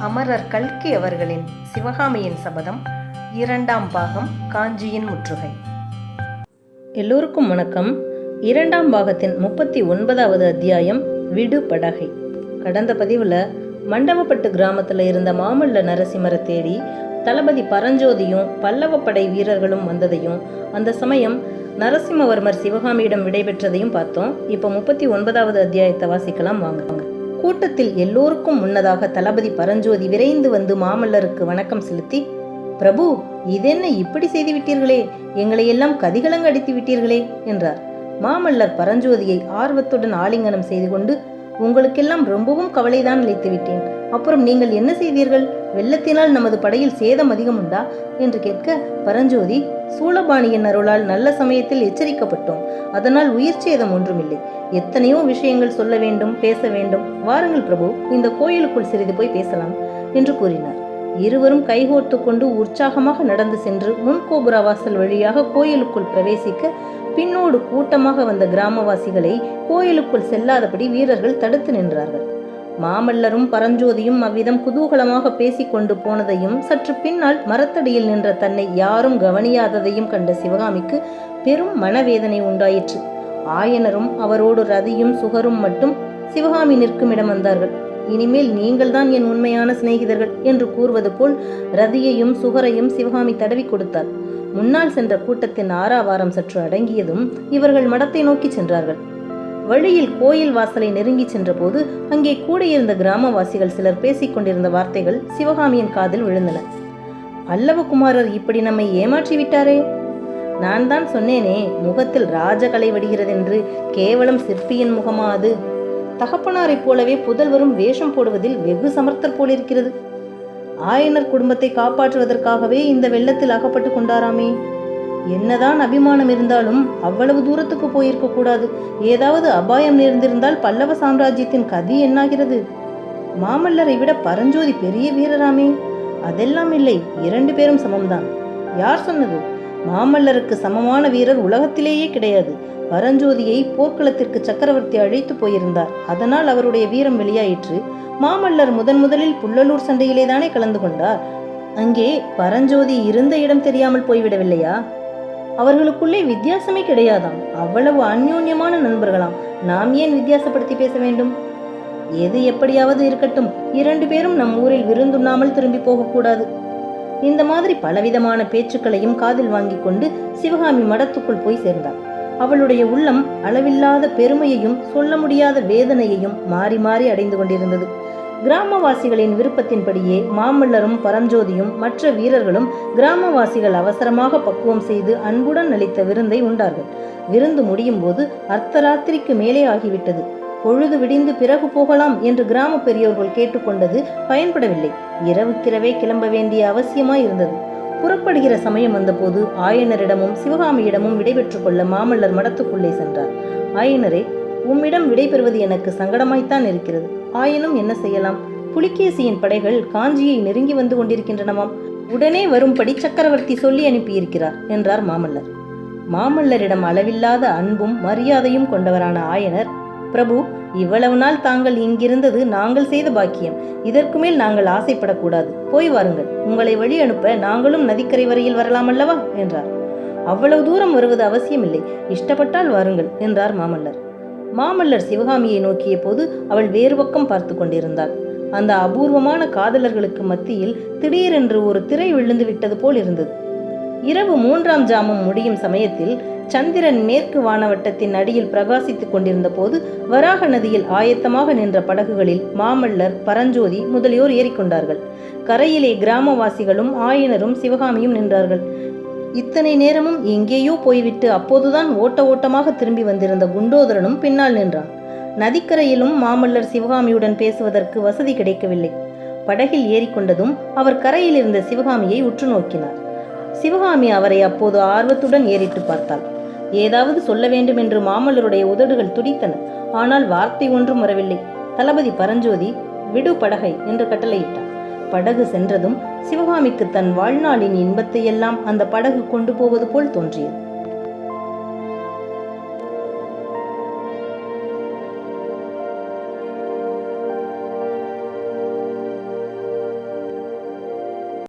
அமரர் கல்கி அவர்களின் சிவகாமியின் சபதம் 2ஆம் பாகம் காஞ்சியின் முற்றுகை. எல்லோருக்கும் வணக்கம். 2ஆம் பாகத்தின் 39வது அத்தியாயம் விடு படகை. கடந்த பதிவில் மண்டவப்பட்டு கிராமத்தில் இருந்த மாமல்ல நரசிம்மரை தேடி தளபதி பரஞ்சோதியும் பல்லவப்படை வீரர்களும் வந்ததையும், அந்த சமயம் நரசிம்மவர்மர் சிவகாமியிடம் விடைபெற்றதையும் பார்த்தோம். இப்போ 39வது அத்தியாயத்தை வாசிக்கலாம் வாங்க. கூட்டத்தில் எல்லோருக்கும் முன்னதாக தளபதி பரஞ்சோதி விரைந்து வந்து மாமல்லருக்கு வணக்கம் செலுத்தி, பிரபு, இதென்ன இப்படி செய்து விட்டீர்களே, எங்களை எல்லாம் கதிகலங்க அடித்து விட்டீர்களே என்றார். மாமல்லர் பரஞ்சோதியை ஆர்வத்துடன் ஆலிங்கனம் செய்து கொண்டு, உங்களுக்கெல்லாம் ரொம்பவும் கவலைதான் அளித்து விட்டேன். அப்புறம் நீங்கள் என்ன செய்தீர்கள்? வெள்ளத்தினால் நமது படையில் சேதம் அதிகம் உண்டா என்று கேட்க, பரஞ்சோதி, சூளபாணியின் அருளால் நல்ல சமயத்தில் எச்சரிக்கப்பட்டோம். அதனால் உயிர் சேதம் ஒன்றுமில்லை. எத்தனையோ விஷயங்கள் சொல்ல வேண்டும், பேச வேண்டும். வாருங்கள் பிரபு, இந்த கோயிலுக்குள் சிறிது போய் பேசலாம் என்று கூறினார். இருவரும் கைகோர்த்து கொண்டு உற்சாகமாக நடந்து சென்று முன்கோபுர வாசல் வழியாக கோயிலுக்குள் பிரவேசிக்க, பின்னோடு கூட்டமாக வந்த கிராமவாசிகளை கோயிலுக்குள் செல்லாதபடி வீரர்கள் தடுத்து நின்றார்கள். மாமல்லரும் பரஞ்சோதியும் அவ்விதம் குதூகலமாக பேசிக்கொண்டு போனதையும், சற்று பின்னால் மரத்தடியில் நின்ற தன்னை யாரும் கவனியாததையும் கண்ட சிவகாமிக்கு பெரும் மனவேதனை உண்டாயிற்று. ஆயனரும் அவரோடு ரதியும் சுகரும் மட்டும் சிவகாமி நிற்கும் இடம் வந்தார்கள். இனிமேல் நீங்கள் தான் என் உண்மையான சிநேகிதர்கள் என்று கூறுவது போல் ரதியையும் சுகரையும் சிவகாமி தடவி கொடுத்தார். முன்னால் சென்ற கூட்டத்தின் ஆறாவாரம் சற்று அடங்கியதும் இவர்கள் மடத்தை நோக்கி சென்றார்கள். வழியில் கோயில் வாசலை நெருங்கி சென்ற போது அங்கே கூடியிருந்த கிராமவாசிகள் சிலர் பேசிக் கொண்டிருந்த வார்த்தைகள் சிவகாமியின் காதில் விழுந்தன. பல்லவகுமாரர் இப்படி நம்மை ஏமாற்றி விட்டாரே. நான் தான் சொன்னேனே, முகத்தில் ராஜகலை வடிகிறதென்று. கேவலம் சிற்பியின் முகமா அது? தகப்பனாரைப் போலவே புதல்வரும் வேஷம் போடுவதில் வெகு சமர்த்தர் போலிருக்கிறது. ஆயனர் குடும்பத்தை காப்பாற்றுவதற்காகவே இந்த வெள்ளத்தில் அகப்பட்டு கொண்டாராமே. என்னதான் அபிமானம் இருந்தாலும் அவ்வளவு தூரத்துக்கு போயிருக்க கூடாது. ஏதாவது அபாயம் நேர்ந்திருந்தால் பல்லவ சாம்ராஜ்யத்தின் கதி என்னாகிறது? மாமல்லரை விட பரஞ்சோதி பெரிய வீரராமே. அதெல்லாம் இல்லை, 2 பேரும் சமம்தான். யார் சொன்னது? மாமல்லருக்கு சமமான வீரர் உலகத்திலேயே கிடையாது. பரஞ்சோதியை போர்க்களத்திற்கு சக்கரவர்த்தி அழைத்து போயிருந்தார். அதனால் அவருடைய வீரம் வெளியாயிற்று. மாமல்லர் முதலில் புள்ளலூர் சண்டையிலே தானே கலந்து கொண்டார். அங்கே பரஞ்சோதி இருந்த இடம் தெரியாமல் போய்விடவில்லையா? அவர்களுக்குள்ளே வித்தியாசமே கிடையாதாம். அவ்வளவு அந்யோன்யமான நண்பர்களாம். நாம் ஏன் வித்தியாசப்படுத்தி பேச வேண்டும்? எது எப்படியாவது இருக்கட்டும், 2 பேரும் நம் ஊரில் விருந்துண்ணாமல் திரும்பி போகக்கூடாது. இந்த மாதிரி பலவிதமான பேச்சுக்களையும் காதில் வாங்கி கொண்டு சிவகாமி மடத்துக்குள் போய் சேர்ந்தாள். அவளுடைய உள்ளம் அளவில்லாத பெருமையையும் சொல்ல முடியாத வேதனையையும் மாறி மாறி அடைந்து கொண்டிருந்தது. கிராமவாசிகளின் விருப்பத்தின்படியே மாமல்லரும் பரஞ்சோதியும் மற்ற வீரர்களும் கிராமவாசிகள் அவசரமாக பக்குவம் செய்து அன்புடன் அளித்த விருந்தை உண்டார்கள். விருந்து முடியும் போது அர்த்தராத்திரிக்கு மேலே ஆகிவிட்டது. பொழுது விடிந்து பிறகு போகலாம் என்று கிராம பெரியோர்கள் கேட்டுக்கொண்டது பயன்படவில்லை. இரவுக்கிரவே கிளம்ப வேண்டிய அவசியமாய் இருந்தது. புறப்படுகிற சமயம் வந்தபோது ஆயனரிடமும் சிவகாமியிடமும் விடைபெற்றுக் கொள்ள மாமல்லர் மடத்துக்குள்ளே சென்றார். ஆயனரே, உம்மிடம் விடைபெறுவது எனக்கு சங்கடமாய்த்தான் இருக்கிறது. ஆயினும் என்ன செய்யலாம்? புலிகேசியின் படைகள் காஞ்சியை நெருங்கி வந்து கொண்டிருக்கின்றனவாம். உடனே வரும்படி சக்கரவர்த்தி சொல்லி அனுப்பியிருக்கிறார் என்றார் மாமல்லர். மாமல்லரிடம் அளவில்லாத அன்பும் மரியாதையும் கொண்டவரான ஆயனர், பிரபு, இவ்வளவு நாள் தாங்கள் இங்கிருந்தது நாங்கள் செய்த பாக்கியம். இதற்கு மேல் நாங்கள் ஆசைப்படக்கூடாது. போய் வாருங்கள். உங்களை வழி அனுப்ப நாங்களும் நதிக்கரை வரையில் வரலாம் அல்லவா என்றார். அவ்வளவு தூரம் வருவது அவசியமில்லை. இஷ்டப்பட்டால் வாருங்கள் என்றார் மாமல்லர். மாமல்லர் சிவகாமியை நோக்கிய போது அவள் வேறு பக்கம் பார்த்து கொண்டிருந்தாள். அந்த அபூர்வமான காதலர்களுக்கு மத்தியில் திடீரென்று ஒரு திரை விழுந்து விட்டது போல் இருந்தது. இரவு 3ஆம் ஜாமம் முடியும் சமயத்தில் சந்திரன் மேற்கு வானவட்டத்தின் அடியில் பிரகாசித்துக் கொண்டிருந்த போது வராக நதியில் ஆயத்தமாக நின்ற படகுகளில் மாமல்லர், பரஞ்சோதி முதலியோர் ஏறிக்கொண்டார்கள். கரையிலே கிராமவாசிகளும் ஆயனரும் சிவகாமியும் நின்றார்கள். இத்தனை நேரமும் எங்கேயோ போய்விட்டு அப்போதுதான் ஓட்டமாக திரும்பி வந்திருந்த குண்டோதரனும் பின்னால் நின்றான். நதிக்கரையிலும் மாமல்லர் சிவகாமியுடன் பேசுவதற்கு வசதி கிடைக்கவில்லை. படகில் ஏறிக்கொண்டதும் அவர் கரையில் இருந்த சிவகாமியை உற்று நோக்கினார். சிவகாமி அவரை அப்போது ஆர்வத்துடன் ஏறிட்டு பார்த்தாள். ஏதாவது சொல்ல வேண்டும் என்று மாமல்லருடைய உதடுகள் துடித்தன. ஆனால் வார்த்தை ஒன்றும் வரவில்லை. தளபதி பரஞ்சோதி விடு படகை என்று கட்டளையிட்டார். படகு சென்றதும் சிவகாமிக்கு தன் வாழ்நாளின் இன்பத்தையெல்லாம் அந்த படகு கொண்டு போவது போல் தோன்றியது.